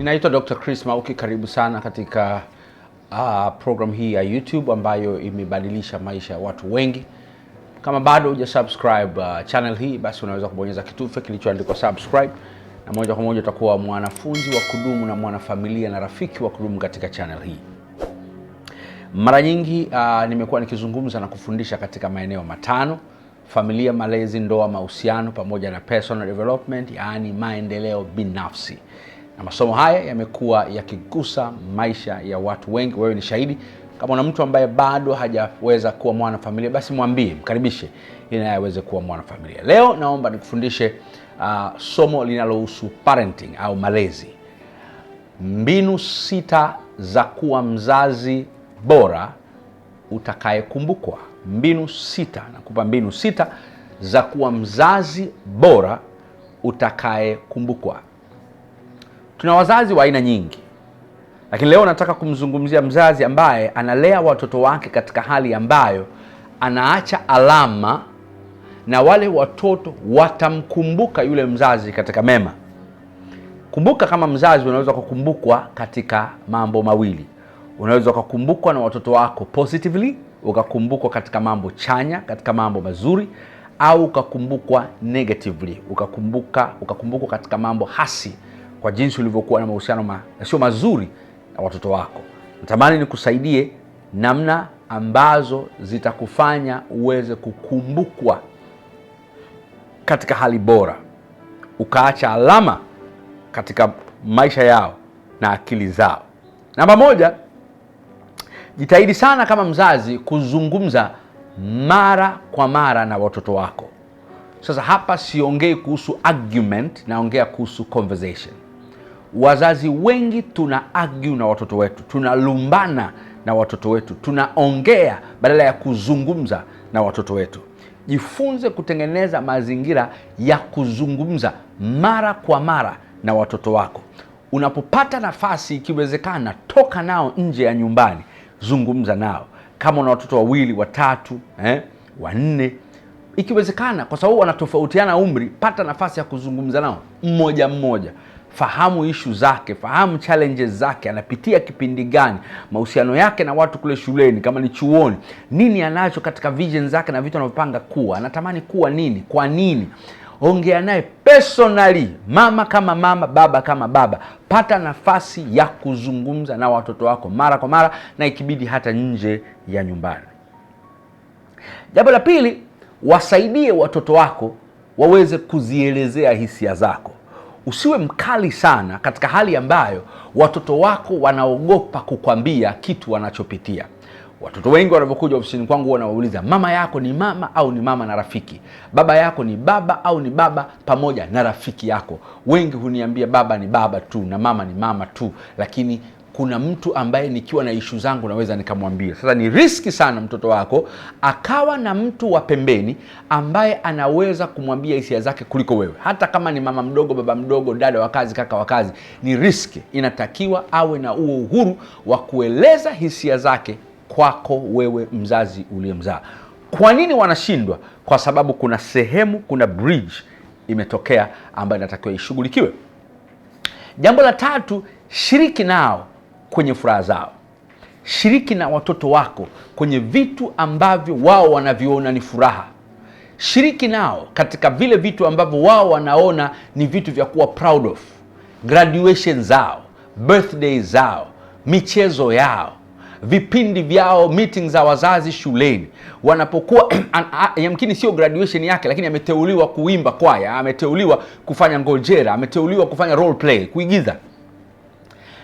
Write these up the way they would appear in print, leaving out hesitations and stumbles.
Ninaitwa Dr. Chris Mauki, karibu sana katika program hii ya YouTube ambayo imebadilisha maisha ya watu wengi. Kama bado hujasubscribe channel hii, basi unaweza kubonyeza kitufe kilichoandikwa subscribe, na moja kwa moja utakuwa mwanafunzi wa kudumu na mwanafamilia na rafiki wa kudumu katika channel hii. Mara nyingi nimekuwa nikizungumza na kufundisha katika maeneo matano: familia, malezi, ndoa, mahusiano pamoja na personal development, yaani maendeleo binafsi. Na masomo haya yamekuwa yakigusa maisha ya watu wengi. Wewe ni shahidi. Kama una mtu ambaye bado hajaweza kuwa mwanafamilia, basi mwambie, mkaribishe ili naye aweze kuwa mwanafamilia. Leo naomba nikufundishe somo linalohusu parenting au malezi. Mbinu 6 za kuwa mzazi bora utakayekumbukwa. Mbinu 6, nakupa mbinu 6 za kuwa mzazi bora utakayekumbukwa. Tuna wazazi wa aina nyingi, lakini leo nataka kumzungumzia mzazi ambaye analea watoto wake katika hali ambayo anaacha alama, na wale watoto watamkumbuka yule mzazi katika mema. Kumbuka, kama mzazi unaweza kukumbukwa katika mambo mawili. Unaweza kukumbukwa na watoto wako positively, ukakumbukwa katika mambo chanya, katika mambo mazuri, au ukakumbukwa negatively, ukakumbukwa katika mambo hasi, kwa jinsi ulivyokuwa na mahusiano sio mazuri na watoto wako. Natamani nikusaidie namna ambazo zitakufanya uweze kukumbukwa katika hali bora, ukaacha alama katika maisha yao na akili zao. Namba 1, jitahidi sana kama mzazi kuzungumza mara kwa mara na watoto wako. Sasa hapa siongei kuhusu argument, naongea kuhusu conversation. Wazazi wengi tuna argue na watoto wetu, tunalumbana na watoto wetu, tunaongea badala ya kuzungumza na watoto wetu. Jifunze kutengeneza mazingira ya kuzungumza mara kwa mara na watoto wako. Unapopata nafasi, ikiwezekana, toka nao nje ya nyumbani, zungumza nao. Kama una watoto 2, 3, 4, ikiwezekana, kwa sababu wanatofautiana umri, pata nafasi ya kuzungumza nao mmoja mmoja. Fahamu issue zake, fahamu challenges zake, anapitia kipindi gani, mahusiano yake na watu kule shuleni, kama ni chuoni, nini anacho katika vision zake na vitu anavyopanga kuwa, anatamani kuwa nini, kwa nini. Ongea naye personally, mama kama mama, baba kama baba. Pata nafasi ya kuzungumza na watoto wako mara kwa mara, na ikibidi hata nje ya nyumbani. Jambo la pili, wasaidie watoto wako waweze kuzielezea hisia zako. Usiwe mkali sana katika hali ambayo watoto wako wanaogopa kukwambia kitu wanachopitia. Watoto wengi wanapokuja ofisini kwangu wanauliza, mama yako ni mama au ni mama na rafiki? Baba yako ni baba au ni baba pamoja na rafiki yako? Wengi huniambia baba ni baba tu na mama ni mama tu, lakini kuna mtu ambaye nikiwa na ishu zangu naweza nikamwambia. Sasa ni riski sana mtoto wako akawa na mtu wa pembeni ambaye anaweza kumwambia hisia zake kuliko wewe. Hata kama ni mama mdogo, baba mdogo, dada wa kazi, kaka wa kazi, ni riski. Inatakiwa awe na huo uhuru wa kueleza hisia zake kwako wewe mzazi uliyemzaa. Kwa nini wanashindwa? Kwa sababu kuna sehemu, kuna bridge imetokea ambayo inatakiwa ishughulikiwe. Jambo la 3, shiriki nao kwenye furaha zao. Shiriki na watoto wako kwenye vitu ambavyo wao wanaviona ni furaha. Shiriki nao katika vile vitu ambavyo wao wanaona ni vitu vya kuwa proud of. Graduation zao, birthday zao, michezo yao, vipindi vyao, meetings za wazazi shuleni. Wanapokuwa yamkini sio graduation yake, lakini ameteuliwa kuimba kwaya, ameteuliwa kufanya ngojera, ameteuliwa kufanya role play, kuigiza,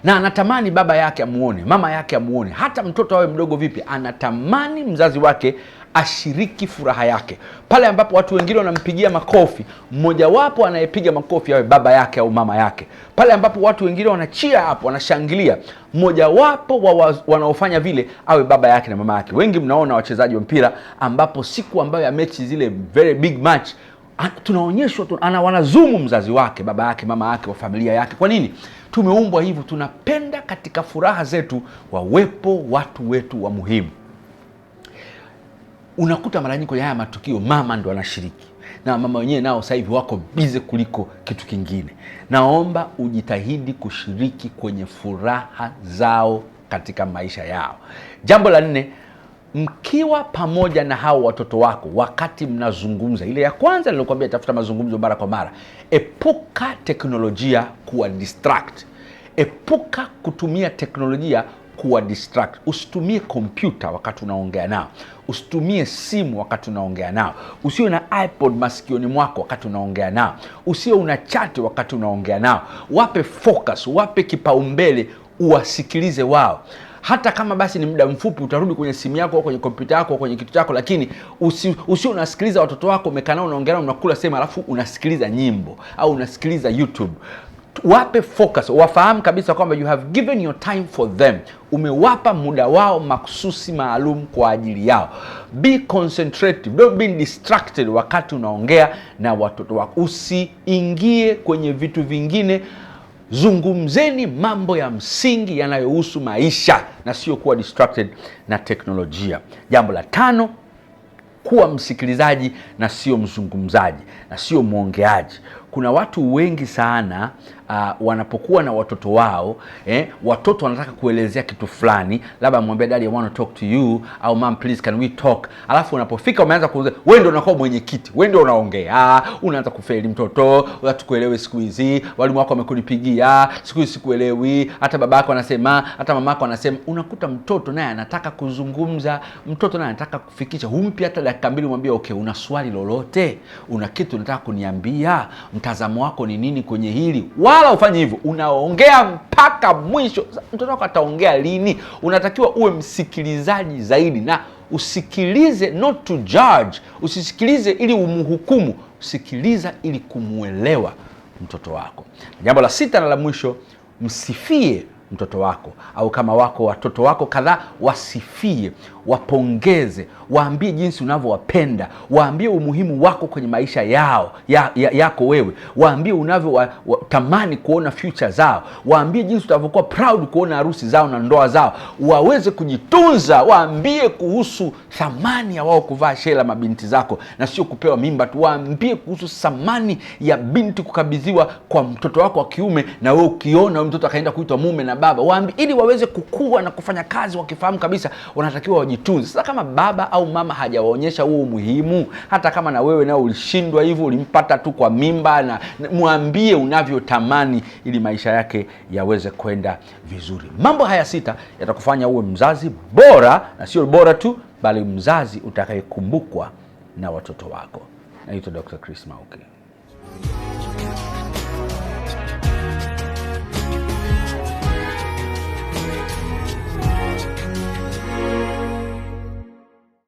na anatamani baba yake amuone, mama yake amuone. Hata mtoto awe mdogo vipi, anatamani mzazi wake ashiriki furaha yake. Pale ambapo watu wengine wanampigia makofi, mmoja wapo anayepiga makofi awe baba yake au mama yake. Pale ambapo watu wengine wanachia hapo, wanashangilia, mmoja wapo wanaofanya vile awe baba yake na mama yake. Wengi mnaona wachezaji wa mpira ambapo siku ambayo ya mechi, zile very big match, tunaonyeshwa wanazumu mzazi wake, baba yake, mama yake, wa familia yake. Kwa nini? Tumeumbwa hivyo. Tunapenda katika furaha zetu wawepo watu wetu wa muhimu. Unakuta mara nyingi kwenye haya matukio mama ndo anashiriki. na mama wenyewe nao sasa hivi wako busy kuliko kitu kingine. Naomba ujitahidi kushiriki kwenye furaha zao katika maisha yao. Jambo la 4, mkiwa pamoja na hao watoto wako wakati mnazungumza, ile ya kwanza nilikwambia, tafuta mazungumzo mara kwa mara. Epuka teknolojia kuwa distract. Epuka kutumia teknolojia kuwa distract. Usitumie kompyuta wakati unaongea nao. Usitumie simu wakati unaongea nao. Usiwe na iPod masikioni mwako wakati unaongea nao. Usiwe una chat wakati unaongea nao. Wape focus, wape kipaumbele, uwasikilize wao. Hata kama basi ni muda mfupi, utarudi kwenye simu yako au kwenye kompyuta yako au kwenye kitu chako, lakini usio unasikiliza watoto wako, umekaa nao unaongea nao, unakula sema, alafu unasikiliza nyimbo au unasikiliza YouTube. Wape focus, wafahamu kabisa kwamba you have given your time for them. Umewapa muda wao makususi maalum kwa ajili yao. Be concentrated, don't be distracted wakati unaongea na watoto wako. Usiingie kwenye vitu vingine. Zungumzeni mambo ya msingi yanayohusu maisha na sio kuwa distracted na teknolojia. Jambo la 5, kuwa msikilizaji na sio mzungumzaji na sio mwongeaji. Kuna watu wengi sana wanapokuwa na watoto wao, watoto wanataka kuelezea kitu fulani, labda mwambie daddy I want to talk to you, au mom please can we talk. Alafu unapofika umeanza kuongea, wewe ndio unakuwa mwenyekiti, wewe ndio unaongea, unaanza kufeli mtoto, hatukuelewi siku hizi, walimu wako wamekunipigia, siku hizi sikuelewi, hata babako anasema, hata mamako anasema. Unakuta mtoto naye anataka kuzungumza, mtoto naye anataka kufikisha. Humpi hata dakika 2 mwambie okay, una swali lolote? Una kitu unataka kuniambia? Mtazamo wako ni nini kwenye hili? Wala ufanye hivyo, unaongea mpaka mwisho. Mtoto wako ataongea lini? Unatakiwa uwe msikilizaji zaidi, na usikilize not to judge. Usisikilize ili umhukumu, usikiliza ili kumuelewa mtoto wako. Jambo la 6 na la mwisho, msifie mtoto wako, au kama wako watoto wako kadhaa, wasifie, wapongeze, waambie jinsi unavyowapenda, waambie umuhimu wako kwenye maisha yao yako wewe, waambie unavyotamani kuona future zao, waambie jinsi utavyokuwa proud kuona harusi zao na ndoa zao, waweze kujitunza, waambie kuhusu thamani ya wao kuvaa shela mabinti zako na sio kupewa mimba tu, waambie kuhusu thamani ya binti kukabidhiwa kwa mtoto wako wa kiume na wewe ukiona mtoto akaenda kuitwa mume na baba, waambie ili waweze kukua na kufanya kazi wakifahamu kabisa wanatakiwa wajitunze. Sasa kama baba au mama hajawaonyesha huo umuhimu, hata kama na wewe nao ulishindwa hivyo, ulimpata tu kwa mimba, na mwambie unavyotamani ili maisha yake yaweze kwenda vizuri. Mambo haya 6 yatakufanya uwe mzazi bora, na sio bora tu, bali mzazi utakayekumbukwa na watoto wako. Naitwa Dr. Chris Mauki.